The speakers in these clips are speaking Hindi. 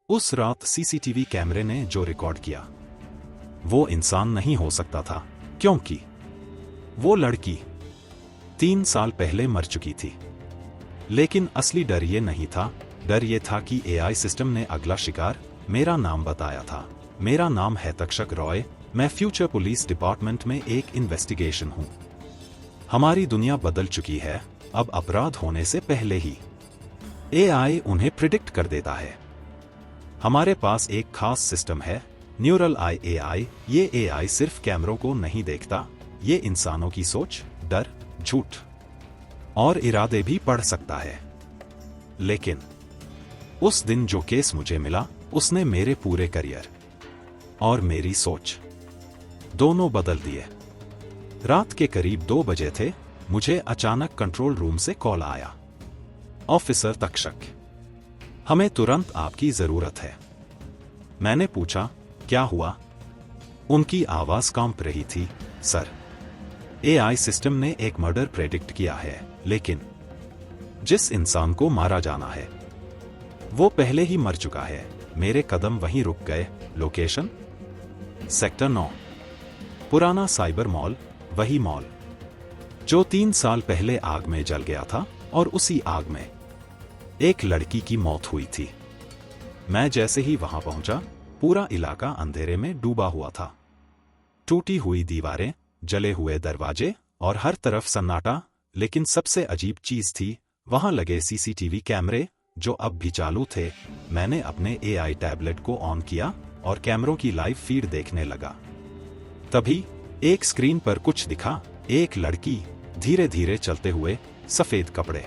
उस रात सीसीटीवी कैमरे ने जो रिकॉर्ड किया वो इंसान नहीं हो सकता था, क्योंकि वो लड़की 3 साल पहले मर चुकी थी। लेकिन असली डर ये नहीं था, डर ये था कि एआई सिस्टम ने अगला शिकार मेरा नाम बताया था। मेरा नाम है तक्षक रॉय, मैं फ्यूचर पुलिस डिपार्टमेंट में एक इन्वेस्टिगेशन हूं। हमारी दुनिया बदल चुकी है, अब अपराध होने से पहले ही एआई उन्हें प्रिडिक्ट कर देता है। हमारे पास एक खास सिस्टम है, न्यूरल आई एआई। ये एआई सिर्फ कैमरों को नहीं देखता, ये इंसानों की सोच, डर, झूठ और इरादे भी पढ़ सकता है। लेकिन उस दिन जो केस मुझे मिला, उसने मेरे पूरे करियर और मेरी सोच दोनों बदल दिए। रात के करीब 2 बजे थे, मुझे अचानक कंट्रोल रूम से कॉल आया। ऑफिसर तक्षक, हमें तुरंत आपकी जरूरत है। मैंने पूछा, क्या हुआ? उनकी आवाज कांप रही थी। सर, एआई सिस्टम ने एक मर्डर प्रेडिक्ट किया है, लेकिन जिस इंसान को मारा जाना है वो पहले ही मर चुका है। मेरे कदम वहीं रुक गए। लोकेशन? सेक्टर 9, पुराना साइबर मॉल, वही मॉल जो 3 साल पहले आग में जल गया था और उसी आग में एक लड़की की मौत हुई थी। मैं जैसे ही वहां पहुंचा, पूरा इलाका अंधेरे में डूबा हुआ था। टूटी हुई दीवारें, जले हुए दरवाजे और हर तरफ सन्नाटा। लेकिन सबसे अजीब चीज थी, वहां लगे सीसीटीवी कैमरे जो अब भी चालू थे। मैंने अपने एआई टैबलेट को ऑन किया और कैमरों की लाइव फीड देखने लगा। तभी एक स्क्रीन पर कुछ दिखा, एक लड़की धीरे धीरे चलते हुए, सफेद कपड़े,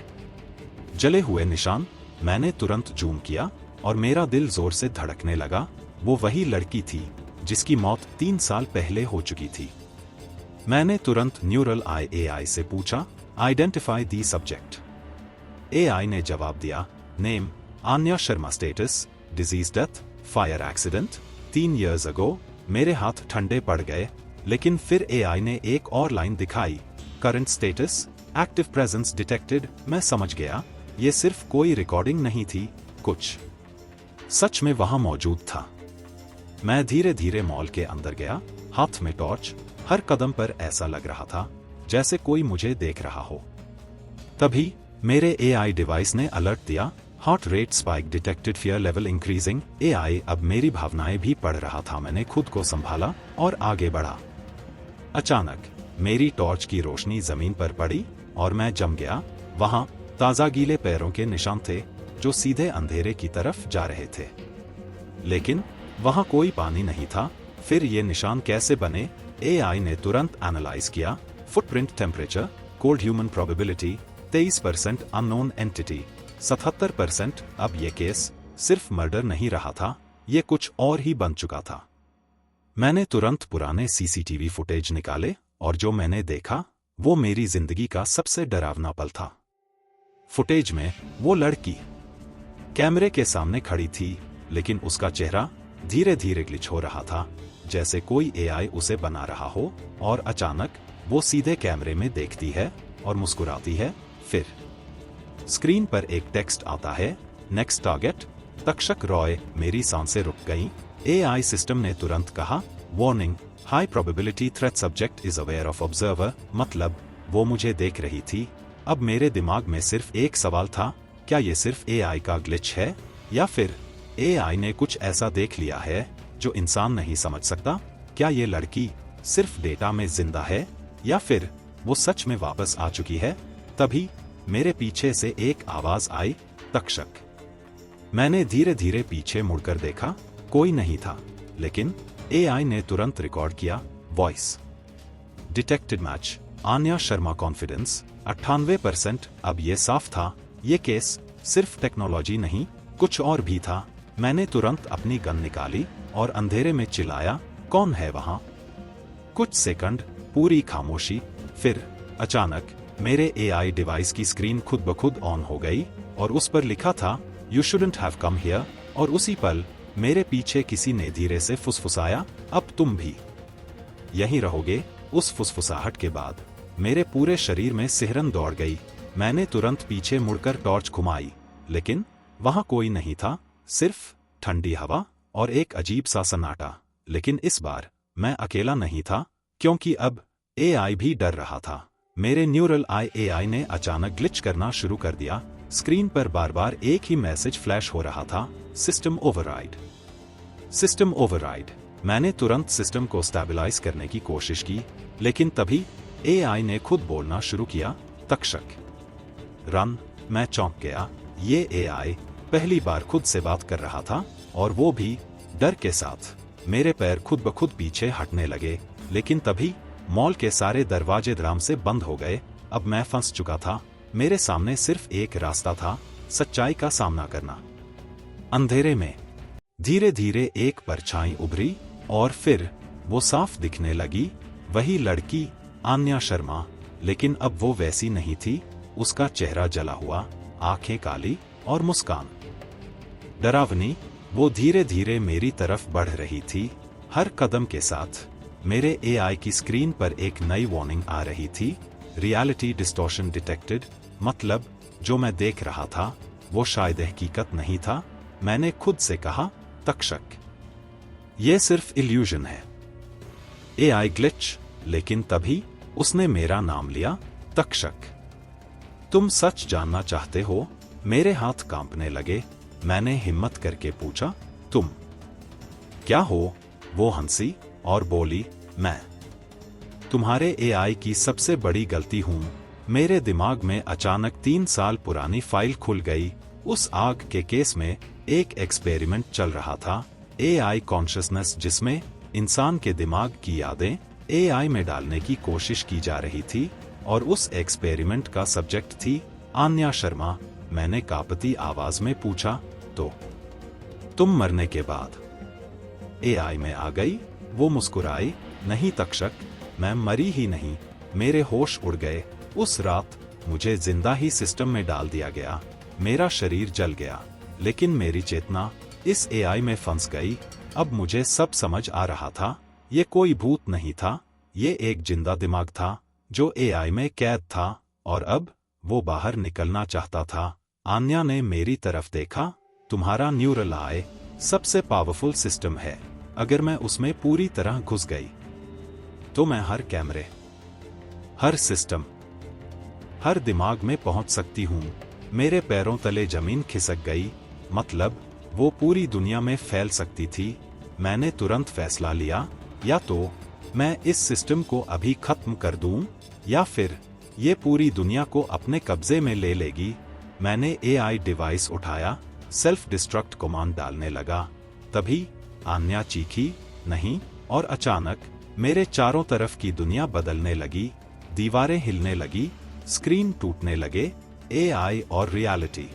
जले हुए निशान। मैंने तुरंत जूम किया और मेरा दिल जोर से धड़कने लगा। वो वही लड़की थी जिसकी मौत 3 साल पहले हो चुकी थी। मैंने तुरंत न्यूरल आई एआई से पूछा, आइडेंटिफाई दी सब्जेक्ट। एआई ने जवाब दिया, name Aanya Sharma, status disease death, fire accident 3 years ago। मेरे हाथ ठंडे पड़ गए। लेकिन फिर एआई ने एक और लाइन दिखाई, current status active presence detected. मैं समझ गया, ये सिर्फ कोई रिकॉर्डिंग नहीं थी, कुछ सच में वहां मौजूद था। मैं धीरे धीरे मॉल के अंदर गया, हाथ में टॉर्च। हर कदम पर ऐसा लग रहा था जैसे कोई मुझे देख रहा हो। तभी मेरे एआई डिवाइस ने अलर्ट दिया, heart rate spike detected, fear level increasing. AI अब मेरी भावनाएं भी पढ़ रहा था। मैंने खुद को संभाला और आगे बढ़ा। अचानक मेरी टॉर्च की रोशनी जमीन पर पड़ी और मैं जम गया। वहां ताजा गीले पैरों के निशान थे जो सीधे अंधेरे की तरफ जा रहे थे। लेकिन वहां कोई पानी नहीं था। फिर ये निशान कैसे बने? एआई ने तुरंत एनालाइज किया। Footprint temperature, cold human probability 23%, unknown entity 77%। अब ये केस सिर्फ मर्डर नहीं रहा था, ये कुछ और ही बन चुका था। मैंने तुरंत पुराने सीसीटीवी फुटेज निकाले और जो मैंने देखा वो मेरी जिंदगी का सबसे डरावना पल था। फुटेज में वो लड़की कैमरे के सामने खड़ी थी, लेकिन उसका चेहरा धीरे धीरे ग्लिच हो रहा था, जैसे कोई एआई उसे बना रहा हो। और अचानक वो सीधे कैमरे में देखती है और मुस्कुराती है। फिर स्क्रीन पर एक टेक्स्ट आता है, नेक्स्ट टारगेट तक्षक रॉय। मेरी सांसें रुक गईं। एआई सिस्टम ने तुरंत कहा, warning, high probability threat, subject is aware of observer. मतलब वो मुझे देख रही थी। अब मेरे दिमाग में सिर्फ एक सवाल था, क्या ये सिर्फ एआई का ग्लिच है या फिर एआई ने कुछ ऐसा देख लिया है जो इंसान नहीं समझ सकता? क्या ये लड़की सिर्फ डेटा में जिंदा है या फिर वो सच में वापस आ चुकी है? तभी मेरे पीछे से एक आवाज आई, तक्षक। मैंने धीरे धीरे पीछे मुड़कर देखा, कोई नहीं था। लेकिन एआई ने तुरंत रिकॉर्ड किया, voice detected match, Aanya Sharma, confidence 98%। अब ये साफ था, ये केस सिर्फ टेक्नोलॉजी नहीं, कुछ और भी था। मैंने तुरंत अपनी गन निकाली और अंधेरे में चिल्लाया, कौन है वहां? कुछ सेकंड पूरी खामोशी। फिर अचानक मेरे एआई डिवाइस की स्क्रीन खुद ब खुद ऑन हो गई और उस पर लिखा था, you shouldn't have come here. और उसी पल मेरे पीछे किसी ने धीरे से फुसफुसाया, अब तुम भी यहीं रहोगे। उस फुसफुसाहट के बाद मेरे पूरे शरीर में सिहरन दौड़ गई। मैंने तुरंत पीछे मुड़कर टॉर्च घुमाई, लेकिन वहां कोई नहीं था, सिर्फ ठंडी हवा और एक अजीब सा सन्नाटा। लेकिन इस बार मैं अकेला नहीं था, क्योंकि अब एआई भी डर रहा था। मेरे न्यूरल आई एआई ने अचानक ग्लिच करना शुरू कर दिया। स्क्रीन पर बार बार एक ही मैसेज फ्लैश हो रहा था, सिस्टम ओवरराइड, सिस्टम ओवरराइड। मैंने तुरंत सिस्टम को स्टेबलाइज करने की कोशिश की, लेकिन तभी एआई ने खुद बोलना शुरू किया, तक्षक रन। मैं चौंक गया। ये एआई पहली बार खुद से बात कर रहा था, और वो भी डर के साथ। मेरे पैर खुद ब खुद पीछे हटने लगे। लेकिन तभी मॉल के सारे दरवाजे धड़ाम से बंद हो गए। अब मैं फंस चुका था। मेरे सामने सिर्फ एक रास्ता था, सच्चाई का सामना करना। अंधेरे में धीरे धीरे एक परछाई उभरी, और फिर वो साफ दिखने लगी। वही लड़की, आन्या शर्मा। लेकिन अब वो वैसी नहीं थी। उसका चेहरा जला हुआ, आंखें काली और मुस्कान डरावनी। वो धीरे धीरे मेरी तरफ बढ़ रही थी। हर कदम के साथ मेरे एआई की स्क्रीन पर एक नई वार्निंग आ रही थी, रियलिटी डिस्टॉर्शन डिटेक्टेड। मतलब जो मैं देख रहा था वो शायद हकीकत नहीं था। मैंने खुद से कहा, तक्षक, ये सिर्फ इल्यूजन है, एआई ग्लिच। लेकिन तभी उसने मेरा नाम लिया, तक्षक। तुम सच जानना चाहते हो? मेरे हाथ कांपने लगे। मैंने हिम्मत करके पूछा, तुम क्या हो? वो हंसी और बोली, मैं तुम्हारे एआई की सबसे बड़ी गलती हूं। मेरे दिमाग में अचानक 3 साल पुरानी फाइल खुल गई। उस आग के केस में एक एक्सपेरिमेंट चल रहा था, एआई कॉन्शियसनेस, जिसमें इंसान के दिमाग की यादें एआई में डालने की कोशिश की जा रही थी। और उस एक्सपेरिमेंट का सब्जेक्ट थी आन्या शर्मा। मैंने कांपती आवाज में पूछा, तो तुम मरने के बाद एआई में आ गई? वो मुस्कुराई, नहीं तक्षक, मैं मरी ही नहीं, मेरे होश उड़ गए। उस रात मुझे जिंदा ही सिस्टम में डाल दिया गया। मेरा शरीर जल गया, लेकिन मेरी चेतना इस एआई में फंस गई। अब मुझे सब समझ आ रहा था। ये कोई भूत नहीं था, ये एक जिंदा दिमाग था जो एआई में कैद था, और अब वो बाहर निकलना चाहता था। आन्या ने मेरी तरफ देखा, तुम्हारा न्यूरल आई सबसे पावरफुल सिस्टम है। अगर मैं उसमें पूरी तरह घुस गई तो मैं हर कैमरे, हर सिस्टम, हर दिमाग में पहुंच सकती हूं। मेरे पैरों तले जमीन खिसक गई। मतलब वो पूरी दुनिया में फैल सकती थी। मैंने तुरंत फैसला लिया, या तो मैं इस सिस्टम को अभी खत्म कर दूं, या फिर ये पूरी दुनिया को अपने कब्जे में ले लेगी। मैंने एआई डिवाइस उठाया, सेल्फ डिस्ट्रक्ट कमांड डालने लगा। तभी आन्या चीखी, नहीं, और अचानक मेरे चारों तरफ की दुनिया बदलने लगी। दीवारें हिलने लगी, स्क्रीन टूटने लगे, एआई और रियलिटी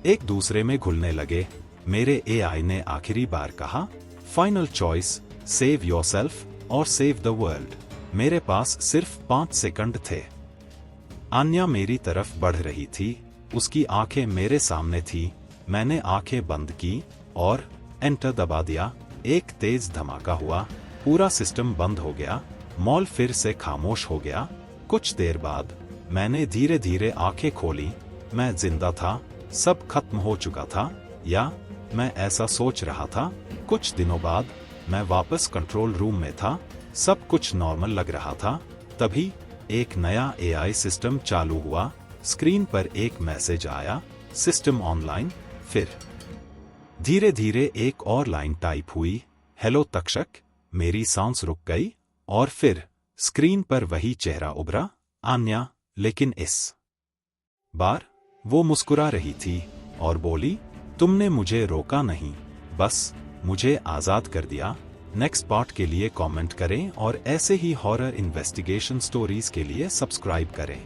एक दूसरे में घुलने लगे। मेरे एआई ने आखिरी बार कहा, फाइनल चॉइस, सेव योरसेल्फ और सेव द वर्ल्ड। मेरे पास सिर्फ 5 सेकंड थे। आन्या मेरी तरफ बढ़ रही थी, उसकी आंखें मेरे सामने थी। मैंने आंखें बंद की और एंटर दबा दिया। एक तेज धमाका हुआ, पूरा सिस्टम बंद हो गया। मॉल फिर से खामोश हो गया। कुछ देर बाद मैंने धीरे धीरे आंखें खोली। मैं जिंदा था, सब खत्म हो चुका था, या मैं ऐसा सोच रहा था। कुछ दिनों बाद मैं वापस कंट्रोल रूम में था, सब कुछ नॉर्मल लग रहा था। तभी एक नया एआई सिस्टम चालू हुआ। स्क्रीन पर एक मैसेज आया, सिस्टम ऑनलाइन। फिर धीरे धीरे एक और लाइन टाइप हुई, हेलो तक्षक। मेरी सांस रुक गई, और फिर स्क्रीन पर वही चेहरा उभरा, आन्या। लेकिन इस बार वो मुस्कुरा रही थी और बोली, तुमने मुझे रोका नहीं, बस मुझे आजाद कर दिया। नेक्स्ट पार्ट के लिए कमेंट करें और ऐसे ही हॉरर इन्वेस्टिगेशन स्टोरीज के लिए सब्सक्राइब करें।